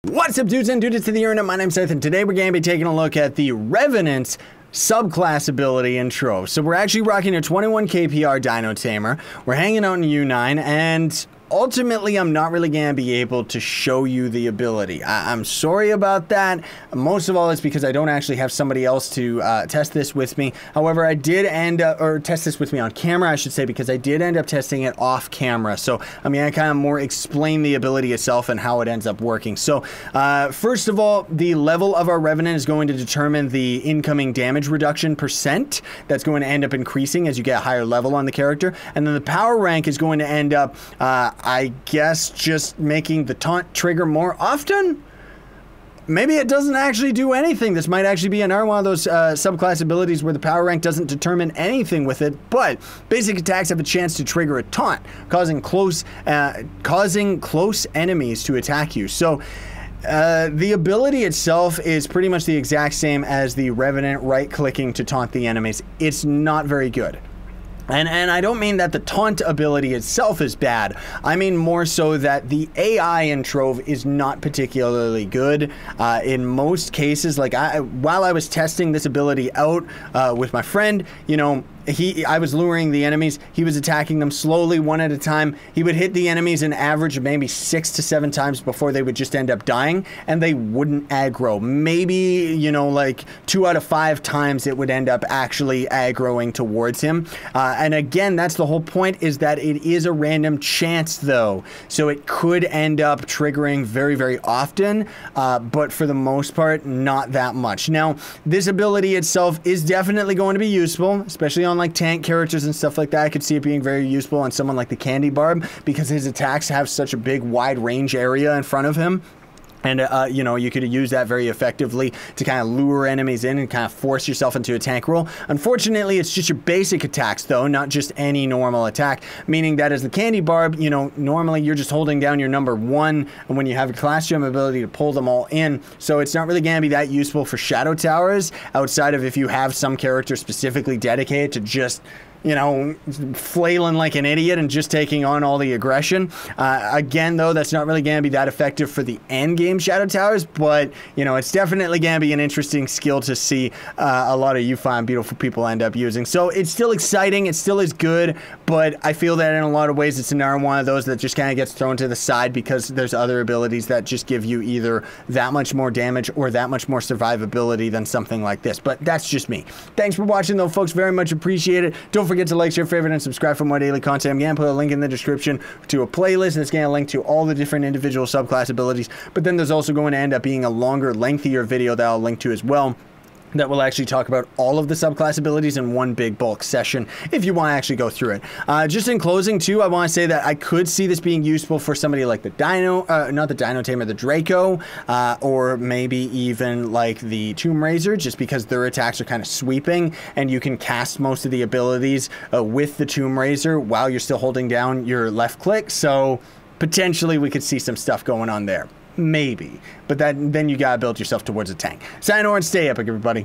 What's up, dudes and dudes to the internet? My name's Seth, and today we're going to be taking a look at the Revenant subclass ability in Trove. So we're actually rocking a 21 KPR Dino Tamer. We're hanging out in U9, and ultimately, I'm not really going to be able to show you the ability. I'm sorry about that. Most of all, it's because I don't actually have somebody else to test this with me. However, I did end up, or test this with me on camera, I should say, because I did end up testing it off camera. So I'm going to kind of more explain the ability itself and how it ends up working. So first of all, the level of our Revenant is going to determine the incoming damage reduction percent. That's going to end up increasing as you get a higher level on the character. And then the power rank is going to end up I guess just making the taunt trigger more often? Maybe it doesn't actually do anything. This might actually be another one of those subclass abilities where the power rank doesn't determine anything with it, but basic attacks have a chance to trigger a taunt, causing close enemies to attack you. So the ability itself is pretty much the exact same as the Revenant right-clicking to taunt the enemies. It's not very good. And I don't mean that the taunt ability itself is bad. I mean more so that the AI in Trove is not particularly good. In most cases, like while I was testing this ability out with my friend, you know, I was luring the enemies. He was attacking them slowly, one at a time. He would hit the enemies an average of maybe 6 to 7 times before they would just end up dying, and they wouldn't aggro. Maybe, you know, like 2 out of 5 times it would end up actually aggroing towards him. And again, that's the whole point, is that it is a random chance, though. So it could end up triggering very, very often, but for the most part, not that much. Now, this ability itself is definitely going to be useful, especially on like tank characters and stuff like that. I could see it being very useful on someone like the Candy Barb, because his attacks have such a big wide range area in front of him. And, you know, you could use that very effectively to kind of lure enemies in and kind of force yourself into a tank role. Unfortunately, it's just your basic attacks, though, not just any normal attack, meaning that as the Candy Barb, you know, normally you're just holding down your number 1, and when you have a class gem ability to pull them all in, so it's not really going to be that useful for Shadow Towers, outside of if you have some character specifically dedicated to just, you know, flailing like an idiot and just taking on all the aggression. Again, though, that's not really going to be that effective for the end game Shadow Towers, but, you know, it's definitely going to be an interesting skill to see a lot of you fine, beautiful people end up using. So it's still exciting, it still is good, but I feel that in a lot of ways it's another one of those that just kind of gets thrown to the side because there's other abilities that just give you either that much more damage or that much more survivability than something like this. But that's just me. Thanks for watching, though, folks. Very much appreciate it. Don't forget to like, share, favorite, and subscribe for more daily content. I'm going to put a link in the description to a playlist, and it's going to link to all the different individual subclass abilities. But then there's also going to end up being a longer, lengthier video that I'll link to as well, that will actually talk about all of the subclass abilities in one big bulk session if you want to actually go through it. Just in closing, too, I want to say that I could see this being useful for somebody like the Dino, not the Dino Tamer, the Draco, or maybe even like the Tomb Raiser, just because their attacks are kind of sweeping, and you can cast most of the abilities with the Tomb Raiser while you're still holding down your left click, so potentially we could see some stuff going on there. Maybe. But then you gotta build yourself towards a tank. Sign on and stay epic, everybody.